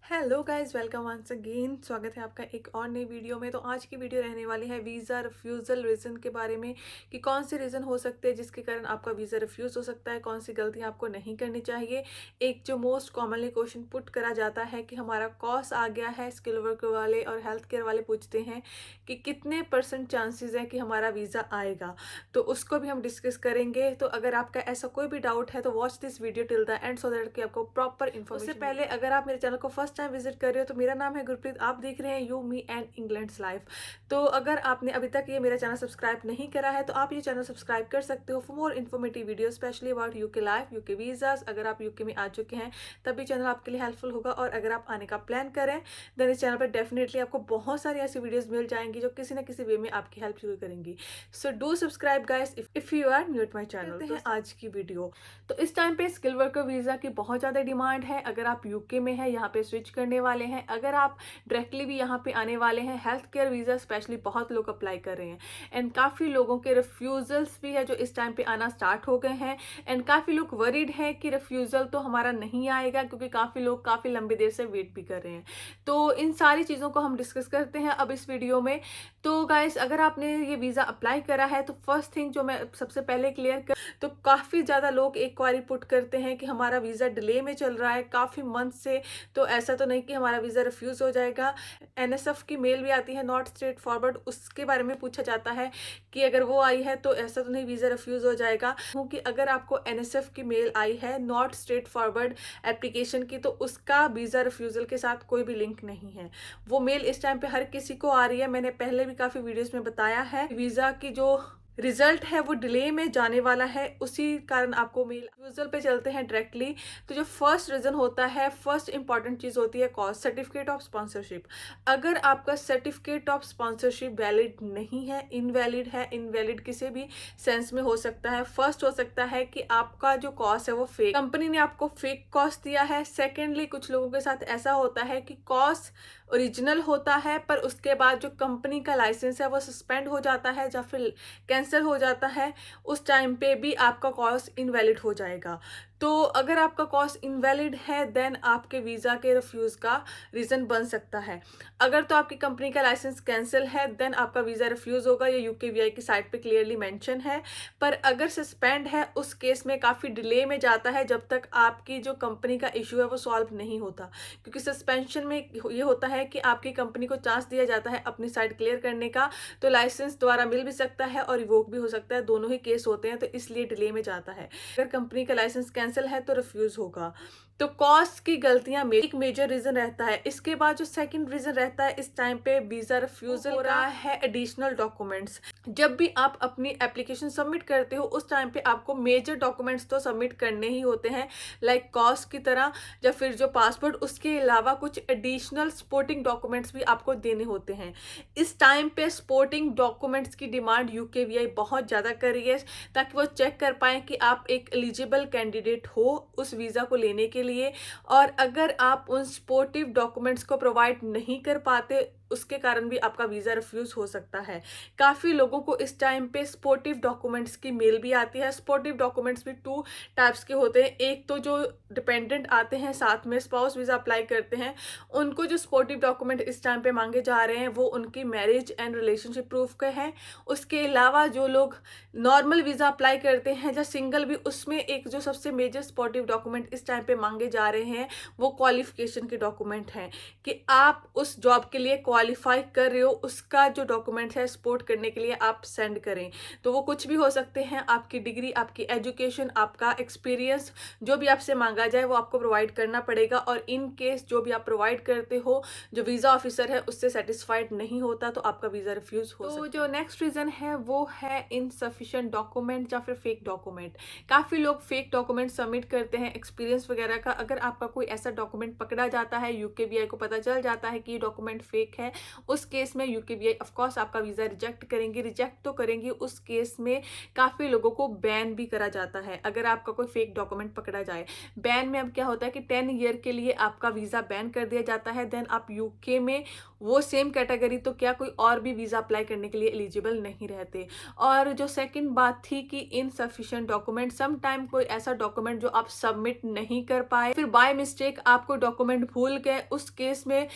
Hello guys, welcome once again. स्वागत है आपका एक और नई वीडियो में। तो आज की वीडियो रहने वाली है वीज़ा रिफ्यूज़ल रीज़न के बारे में कि कौन से रीज़न हो सकते हैं जिसके कारण आपका वीज़ा रिफ्यूज़ हो सकता है, कौन सी गलतियां आपको नहीं करनी चाहिए। एक जो मोस्ट कॉमनली क्वेश्चन पुट करा जाता है कि हमारा कॉस आ गया है, स्किल वर्कर वाले और हेल्थ केयर वाले पूछते हैं कि कितने % चांसेस है कि हमारा वीज़ा आएगा। तो उसको भी हम डिस्कस करेंगे। तो अगर आपका ऐसा कोई भी डाउट है तो watch this video till the and so that कि आपको प्रॉपर इन्फॉर्मेशन। उससे पहले अगर आप मेरे चैनल को फर्स्ट टाइम विजिट कर रहे हो तो मेरा नाम है गुरप्रीत, आप देख रहे हैं you me and England's life. तो अगर आपने अभी तक ये मेरा चैनल सब्सक्राइब नहीं करा है तो आप ये चैनल सब्सक्राइब कर सकते हो for more informative video specially about UK life, UK visas. अगर आप यूके में आ चुके हैं तब भी चैनल आपके लिए हेल्पफुल होगा, और अगर आप आने का प्लान करें देन इस चैनल पर डेफिनेटली आपको बहुत सारी ऐसी वीडियोस मिल जाएंगी जो किसी ना किसी वे में आपकी हेल्प जरूर करेंगी। So do subscribe guys if you are new to my channel. करते हैं आज की वीडियो। तो इस टाइम पे स्किल वर्कर वीजा की बहुत ज्यादा डिमांड है। अगर आप यूके में है, यहाँ पे स्विच करने वाले हैं, अगर आप डायरेक्टली भी यहाँ पे आने वाले हैं, हेल्थ केयर वीजा स्पेशली बहुत लोग अप्लाई कर रहे हैं एंड काफी लोगों के रिफ्यूजल्स भी है जो इस टाइम पे आना स्टार्ट हो गए हैं। एंड काफी लोग वरीड है कि रिफ्यूजल तो हमारा नहीं आएगा क्योंकि काफी लोग काफी लंबी देर से वेट भी कर रहे हैं। तो इन सारी चीजों को हम डिस्कस करते हैं अब इस वीडियो में। तो गाइस, अगर आपने ये वीजा अप्लाई करा है तो फर्स्ट थिंग जो मैं सबसे पहले क्लियर कर, तो काफी ज्यादा लोग एक क्वारी पुट करते हैं कि हमारा वीजा डिले में चल रहा है काफी मंथ से, तो ऐसा तो नहीं कि हमारा वीजा रिफ्यूज हो जाएगा। एनएसएफ की मेल भी आती है नॉट स्ट्रेट फॉरवर्ड, उसके बारे में पूछा जाता है कि अगर वो आई है तो ऐसा तो नहीं वीजा रिफ्यूज हो जाएगा। क्योंकि अगर आपको एनएसएफ की मेल आई है नॉट स्ट्रेट फॉरवर्ड एप्लीकेशन की तो उसका वीजा रिफ्यूजल के साथ कोई भी लिंक नहीं है। वो मेल इस टाइम पे हर किसी को आ रही है। मैंने पहले भी काफी वीडियोस में बताया है वीजा की जो रिजल्ट है वो डिले में जाने वाला है, उसी कारण आपको मेल यूजल पे चलते हैं डायरेक्टली। तो जो फर्स्ट रीजन होता है, फर्स्ट इंपॉर्टेंट चीज होती है कॉस्ट सर्टिफिकेट ऑफ स्पॉन्सरशिप। अगर आपका सर्टिफिकेट ऑफ स्पॉन्सरशिप वैलिड नहीं है, इनवैलिड है, इनवैलिड किसी भी सेंस में हो सकता है। फर्स्ट हो सकता है कि आपका जो कॉस्ट है वो फेक, कंपनी ने आपको फेक कॉस्ट दिया है। सेकेंडली, कुछ लोगों के साथ ऐसा होता है कि कॉस्ट ओरिजिनल होता है पर उसके बाद जो कंपनी का लाइसेंस है वो सस्पेंड हो जाता है या फिर कैंसिल हो जाता है, उस टाइम पे भी आपका कॉस्ट इनवैलिड हो जाएगा। तो अगर आपका कॉस्ट इनवैलिड है देन आपके वीज़ा के रिफ्यूज़ का रीज़न बन सकता है। अगर तो आपकी कंपनी का लाइसेंस कैंसिल है देन आपका वीज़ा रिफ्यूज़ होगा, ये यूकेवीआई की साइट पे क्लियरली मेंशन है। पर अगर सस्पेंड है उस केस में काफ़ी डिले में जाता है जब तक आपकी जो कंपनी का इशू है वो सॉल्व नहीं होता। क्योंकि सस्पेंशन में ये होता है कि आपकी कंपनी को चांस दिया जाता है अपनी साइट क्लियर करने का, तो लाइसेंस दोबारा मिल भी सकता है और रिवोक भी हो सकता है, दोनों ही केस होते हैं, तो इसलिए डिले में जाता है। अगर कंपनी का लाइसेंस कैंसिल है तो रिफ्यूज होगा। तो कॉस्ट की गलतियां एक मेजर रीजन रहता है। इसके बाद जो सेकंड रीजन रहता है इस टाइम पे वीजा रिफ्यूजल हो रहा है एडिशनल डॉक्यूमेंट्स। जब भी आप अपनी एप्लीकेशन सबमिट करते हो उस टाइम पे आपको मेजर डॉक्यूमेंट्स तो सबमिट करने ही होते हैं, लाइक कॉस्ट की तरह या फिर जो पासपोर्ट, उसके अलावा कुछ एडिशनल सपोर्टिंग डॉक्यूमेंट्स भी आपको देने होते हैं। इस टाइम पे सपोर्टिंग डॉक्यूमेंट्स की डिमांड यूकेवीआई बहुत ज़्यादा कर रही है ताकि वो चेक कर पाए कि आप एक एलिजिबल कैंडिडेट हो उस वीज़ा को लेने के लिए। और अगर आप उन सपोर्टिव डॉक्यूमेंट्स को प्रोवाइड नहीं कर पाते उसके कारण भी आपका वीज़ा रिफ्यूज हो सकता है। काफ़ी लोगों को इस टाइम पे सपोर्टिव डॉक्यूमेंट्स की मेल भी आती है। सपोर्टिव डॉक्यूमेंट्स भी 2 टाइप्स के होते हैं। एक तो जो डिपेंडेंट आते हैं साथ में स्पाउस वीज़ा अप्लाई करते हैं, उनको जो सपोर्टिव डॉक्यूमेंट इस टाइम पे मांगे जा रहे हैं वो उनकी मैरिज एंड रिलेशनशिप प्रूफ के हैं। उसके अलावा जो लोग नॉर्मल वीज़ा अप्लाई करते हैं या सिंगल भी, उसमें एक जो सबसे मेजर सपोर्टिव डॉक्यूमेंट इस टाइम पे मांगे जा रहे हैं वो क्वालिफिकेशन के डॉक्यूमेंट हैं कि आप उस जॉब के लिए क्वालिफाई कर रहे हो, उसका जो डॉक्यूमेंट है सपोर्ट करने के लिए आप सेंड करें। तो वो कुछ भी हो सकते हैं, आपकी डिग्री, आपकी एजुकेशन, आपका एक्सपीरियंस, जो भी आपसे मांगा जाए वो आपको प्रोवाइड करना पड़ेगा। और इन केस जो भी आप प्रोवाइड करते हो जो वीज़ा ऑफिसर है उससे सेटिस्फाइड नहीं होता तो आपका वीज़ा रिफ्यूज हो सकता है। तो जो नेक्स्ट रीज़न है वो है इनसफिशिएंट डॉक्यूमेंट या फिर फेक डॉक्यूमेंट। काफ़ी लोग फेक डॉक्यूमेंट सबमिट करते हैं एक्सपीरियंस वगैरह का। अगर आपका कोई ऐसा डॉक्यूमेंट पकड़ा जाता है, यूकेवीआई को पता चल जाता है कि ये डॉक्यूमेंट फेक है, उस केस में यूकेवीआई ऑफ कोर्स आपका वीज़ा रिजेक्ट करेंगे। रिजेक्ट तो करेंगे, उस केस में काफ़ी लोगों को बैन भी करा जाता है अगर आपका कोई फेक डॉक्यूमेंट पकड़ा जाए। बैन में अब क्या होता है कि 10 ईयर के लिए आपका वीज़ा बैन कर दिया जाता है। देन आप यूके में वो सेम कैटेगरी तो क्या कोई और भी वीज़ा अप्लाई करने के लिए एलिजिबल नहीं रहते। और जो सेकंड बात थी कि इनसफिशिएंट डॉक्यूमेंट, सम टाइम कोई ऐसा डॉक्यूमेंट जो आप सबमिट नहीं कर पाए, फिर बाय मिस्टेक आप कोई डॉक्यूमेंट भूल गए, उस केस में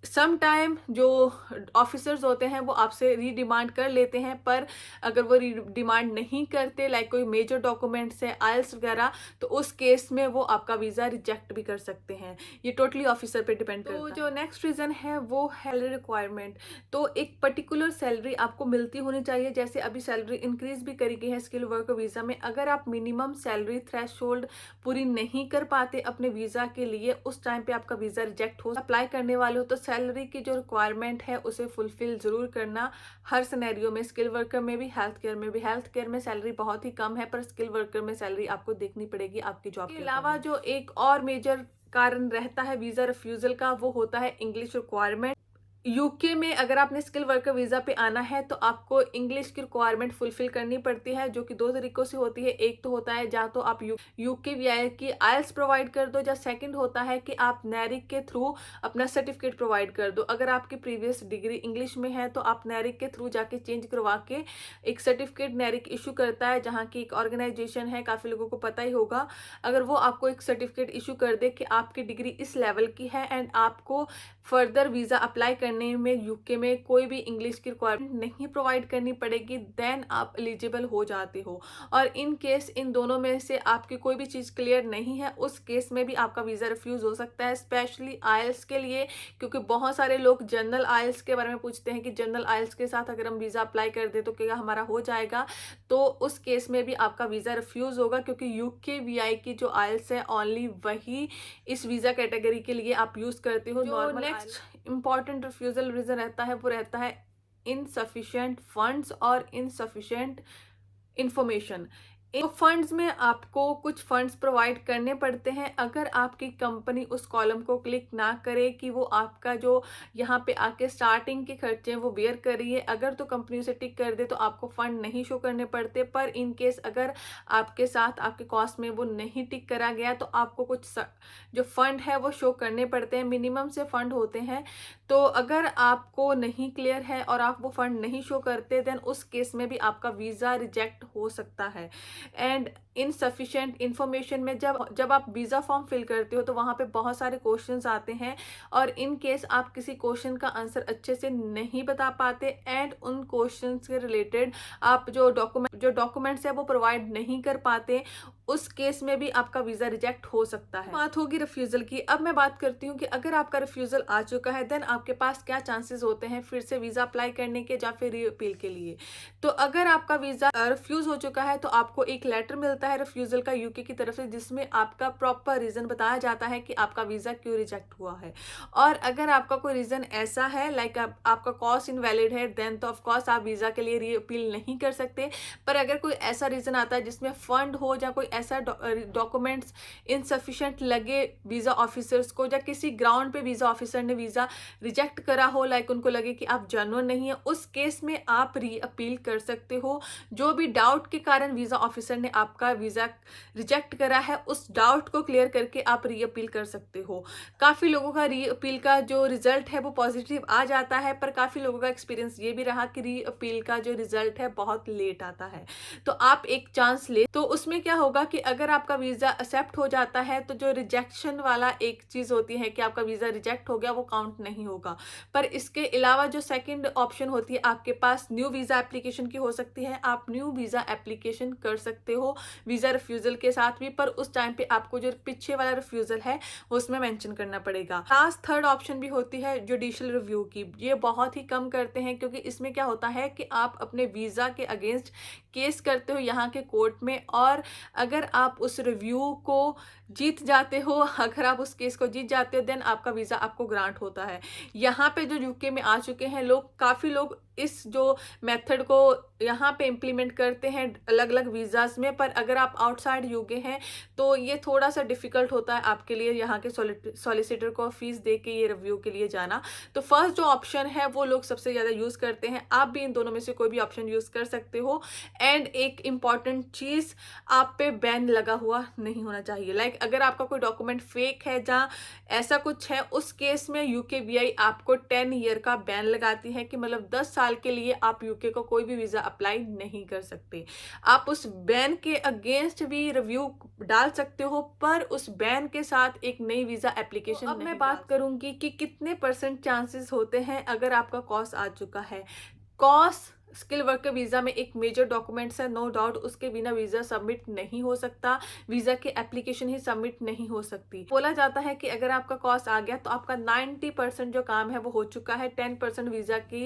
सम टाइम जो ऑफिसर्स होते हैं वो आपसे रीडिमांड कर लेते हैं। पर अगर वो रीडिमांड नहीं करते, लाइक कोई मेजर डॉक्यूमेंट्स है, आइल्स वगैरह, तो उस केस में वो आपका वीज़ा रिजेक्ट भी कर सकते हैं। ये टोटली ऑफिसर पे डिपेंड करता है। तो जो नेक्स्ट रीज़न है वो है सैलरी रिक्वायरमेंट। तो एक पर्टिकुलर सैलरी आपको मिलती होनी चाहिए। जैसे अभी सैलरी इंक्रीज भी करी गई है स्किल वर्कर वीज़ा में। अगर आप मिनिमम सैलरी थ्रेशोल्ड पूरी नहीं कर पाते अपने वीज़ा के लिए, उस टाइम पे आपका वीज़ा रिजेक्ट हो। अप्लाई करने वाले हो तो सैलरी की जो रिक्वायरमेंट है उसे फुलफिल जरूर करना हर सिनेरियो में, स्किल वर्कर में भी, हेल्थ केयर में भी। हेल्थ केयर में सैलरी बहुत ही कम है, पर स्किल वर्कर में सैलरी आपको देखनी पड़ेगी आपकी जॉब के अलावा। जो एक और मेजर कारण रहता है वीज़ा रिफ्यूजल का, वो होता है इंग्लिश रिक्वायरमेंट। यूके में अगर आपने स्किल वर्कर वीज़ा पे आना है तो आपको इंग्लिश की रिक्वायरमेंट फुलफिल करनी पड़ती है, जो कि दो तरीकों से होती है। एक तो होता है जहाँ तो आप यूकेवीआई की आइल्स प्रोवाइड कर दो, या सेकंड होता है कि आप नैरिक के थ्रू अपना सर्टिफिकेट प्रोवाइड कर दो। अगर आपकी प्रीवियस डिग्री इंग्लिश में है तो आप नैरिक के थ्रू जाके चेंज करवा के एक सर्टिफिकेट नैरिक इशू करता है, जहाँ की एक ऑर्गेनाइजेशन है, काफ़ी लोगों को पता ही होगा। अगर वो आपको एक सर्टिफिकेट इशू कर दे कि आपकी डिग्री इस लेवल की है एंड आपको फर्दर वीज़ा अप्लाई करने में यूके में कोई भी इंग्लिश की रिक्वायरमेंट नहीं प्रोवाइड करनी पड़ेगी, देन आप एलिजिबल हो जाते हो। और इन केस इन दोनों में से आपकी कोई भी चीज़ क्लियर नहीं है, उस केस में भी आपका वीज़ा रिफ्यूज़ हो सकता है, स्पेशली आइल्स के लिए। क्योंकि बहुत सारे लोग जनरल आइल्स के बारे में पूछते हैं कि जनरल आइल्स के साथ अगर हम वीज़ा अप्लाई कर दे तो क्या हमारा हो जाएगा। तो उस केस में भी आपका वीज़ा रिफ्यूज़ होगा, क्योंकि यूकेवीआई की जो आइल्स है ओनली वही इस वीज़ा कैटेगरी के लिए आप यूज़ करते हो। Normal next important refusal reason रहता है वो रहता है इनसफिशिएंट फंड्स और इनसफिशिएंट इंफॉर्मेशन। इन फंड्स में आपको कुछ फंड्स प्रोवाइड करने पड़ते हैं। अगर आपकी कंपनी उस कॉलम को क्लिक ना करे कि वो आपका जो यहाँ पे आके स्टार्टिंग के खर्चे हैं वो बेयर कर रही है, अगर तो कंपनी उसे टिक कर दे तो आपको फंड नहीं शो करने पड़ते। पर इन केस अगर आपके साथ आपके कॉस्ट में वो नहीं टिक करा गया तो आपको कुछ जो फंड है वो शो करने पड़ते हैं, मिनिमम से फंड होते हैं। तो अगर आपको नहीं क्लियर है और आप वो फंड नहीं शो करते, देन उस केस में भी आपका वीज़ा रिजेक्ट हो सकता है। एंड इनसफिशिएंट इंफॉर्मेशन में जब आप वीज़ा फॉर्म फिल करते हो तो वहाँ पे बहुत सारे क्वेश्चंस आते हैं, और इन केस आप किसी क्वेश्चन का आंसर अच्छे से नहीं बता पाते एंड उन क्वेश्चंस के रिलेटेड आप जो डॉक्यूमेंट्स है वो प्रोवाइड नहीं कर पाते, उस केस में भी आपका वीज़ा रिजेक्ट हो सकता है। बात होगी रिफ्यूज़ल की। अब मैं बात करती हूँ कि अगर आपका रिफ्यूज़ल आ चुका है, देन आपके पास क्या चांसेस होते हैं फिर से वीज़ा अप्लाई करने के या फिर री अपील के लिए। तो अगर आपका वीज़ा रिफ्यूज़ हो चुका है तो आपको एक लेटर मिलता है रिफ्यूज़ल का यूके की तरफ से, जिसमें आपका प्रॉपर रीज़न बताया जाता है कि आपका वीज़ा क्यों रिजेक्ट हुआ है। और अगर आपका कोई रीज़न ऐसा है लाइक आपका कॉस्ट इनवैलिड है, देन तो ऑफकोर्स आप वीज़ा के लिए री अपील नहीं कर सकते। पर अगर कोई ऐसा रीज़न आता है जिसमें फंड हो या कोई ऐसा डॉक्यूमेंट्स इनसफिशिएंट लगे वीज़ा ऑफिसर्स को, या किसी ग्राउंड पे वीज़ा ऑफिसर ने वीज़ा रिजेक्ट करा हो, लाइक उनको लगे कि आप जेन्युइन नहीं है, उस केस में आप री अपील कर सकते हो। जो भी डाउट के कारण वीज़ा ऑफिसर ने आपका वीज़ा रिजेक्ट करा है, उस डाउट को क्लियर करके आप री अपील कर सकते हो। काफ़ी लोगों का री अपील का जो रिजल्ट है वो पॉजिटिव आ जाता है, पर काफ़ी लोगों का एक्सपीरियंस ये भी रहा कि री अपील का जो रिजल्ट है बहुत लेट आता है। तो आप एक चांस ले, तो उसमें क्या होगा कि अगर आपका वीज़ा एक्सेप्ट हो जाता है तो जो रिजेक्शन वाला एक चीज़ होती है कि आपका वीज़ा रिजेक्ट हो गया, वो काउंट नहीं होगा। पर इसके अलावा जो सेकंड ऑप्शन होती है आपके पास न्यू वीज़ा एप्लीकेशन की हो सकती है। आप न्यू वीज़ा एप्लीकेशन कर सकते हो वीज़ा रिफ्यूज़ल के साथ भी, पर उस टाइम पे आपको जो पीछे वाला रिफ्यूज़ल है वो उसमें मेंशन करना पड़ेगा। लास्ट थर्ड ऑप्शन भी होती है जुडिशियल रिव्यू की। ये बहुत ही कम करते हैं, क्योंकि इसमें क्या होता है कि आप अपने वीज़ा के अगेंस्ट केस करते हो यहाँ के कोर्ट में, और अगर आप उस रिव्यू को जीत जाते हो, अगर आप उस केस को जीत जाते हो, देन आपका वीज़ा आपको ग्रांट होता है। यहाँ पे जो यूके में आ चुके हैं लोग, काफ़ी लोग इस जो मेथड को यहाँ पे इम्प्लीमेंट करते हैं अलग अलग वीज़ाज़ में, पर अगर आप आउटसाइड यूके हैं तो ये थोड़ा सा डिफ़िकल्ट होता है आपके लिए यहाँ के सॉलिसिटर को फ़ीस दे के ये रिव्यू के लिए जाना। तो फर्स्ट जो ऑप्शन है वो लोग सबसे ज़्यादा यूज़ करते हैं, आप भी इन दोनों में से कोई भी ऑप्शन यूज़ कर सकते हो। एंड एक इम्पॉर्टेंट चीज़, आप पे बैन लगा हुआ नहीं होना चाहिए। लाइक अगर आपका कोई डॉक्यूमेंट फेक है जहाँ ऐसा कुछ है, उस केस में यूकेवीआई आपको 10 ईयर का बैन लगाती है कि मतलब 10 साल के लिए आप यूके को कोई भी वीज़ा अप्लाई नहीं कर सकते। आप उस बैन के अगेंस्ट भी रिव्यू डाल सकते हो, पर उस बैन के साथ एक नई वीज़ा एप्लीकेशन अब मैं बात करूंगी कि कितने परसेंट चांसेस होते हैं अगर आपका कॉस आ चुका है। कॉस स्किल वर्कर वीज़ा में एक मेजर डॉक्यूमेंट्स है, नो डाउट उसके बिना वीज़ा सबमिट नहीं हो सकता, वीज़ा की एप्लीकेशन ही सबमिट नहीं हो सकती। बोला जाता है कि अगर आपका कॉस्ट आ गया तो आपका 90% जो काम है वो हो चुका है, 10% वीज़ा की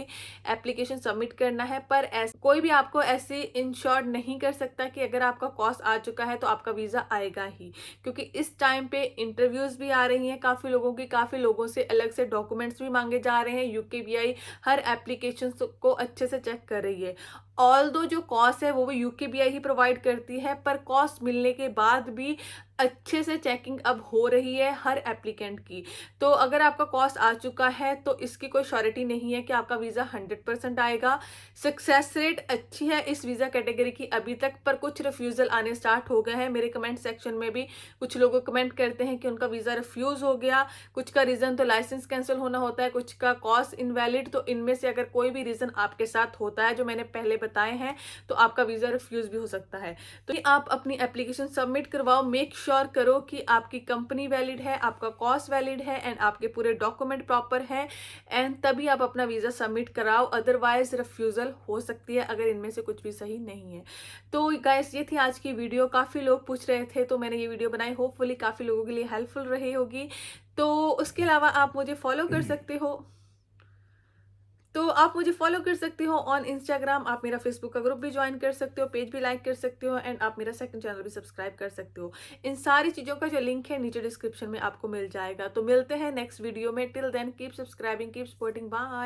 एप्लीकेशन सबमिट करना है। पर कोई भी आपको ऐसे इंश्योर नहीं कर सकता कि अगर आपका कॉस्ट आ चुका है तो आपका वीज़ा आएगा ही, क्योंकि इस टाइम पे इंटरव्यूज़ भी आ रही हैं काफ़ी लोगों की, काफ़ी लोगों से अलग से डॉक्यूमेंट्स भी मांगे जा रहे हैं। यूकेवीआई हर एप्लीकेशन को अच्छे से चेक कर रही है। ऑल दो जो कॉस्ट है वो भी यूकेबीआई ही प्रोवाइड करती है, पर कॉस्ट मिलने के बाद भी अच्छे से चेकिंग अब हो रही है हर एप्लीकेंट की। तो अगर आपका कॉस्ट आ चुका है तो इसकी कोई श्योरिटी नहीं है कि आपका वीज़ा 100% आएगा। सक्सेस रेट अच्छी है इस वीज़ा कैटेगरी की अभी तक, पर कुछ रिफ्यूज़ल आने स्टार्ट हो गए हैं। मेरे कमेंट सेक्शन में भी कुछ लोग कमेंट करते हैं कि उनका वीज़ा रिफ्यूज़ हो गया, कुछ का रीज़न तो लाइसेंस कैंसिल होना होता है, कुछ का कॉस्ट इनवैलिड। तो इनमें से अगर कोई भी रीज़न आपके साथ होता है जो मैंने पहले बताए हैं तो आपका वीज़ा रिफ्यूज़ भी हो सकता है। तो आप अपनी एप्लीकेशन सबमिट करवाओ, मेक श्योर करो कि आपकी कंपनी वैलिड है, आपका कॉस्ट वैलिड है एंड आपके पूरे डॉक्यूमेंट प्रॉपर हैं, एंड तभी आप अपना वीज़ा सबमिट कराओ। अदरवाइज रिफ्यूज़ल हो सकती है अगर इनमें से कुछ भी सही नहीं है। तो गाइस ये थी आज की वीडियो, काफ़ी लोग पूछ रहे थे तो मैंने ये वीडियो बनाई, होपफुली काफ़ी लोगों के लिए हेल्पफुल रही होगी। तो उसके अलावा आप मुझे फॉलो कर सकते हो, ऑन इंस्टाग्राम, आप मेरा फेसबुक का ग्रुप भी ज्वाइन कर सकते हो, पेज भी लाइक कर सकते हो एंड आप मेरा सेकंड चैनल भी सब्सक्राइब कर सकते हो। इन सारी चीज़ों का जो लिंक है नीचे डिस्क्रिप्शन में आपको मिल जाएगा। तो मिलते हैं नेक्स्ट वीडियो में, till then keep subscribing, keep supporting, bye.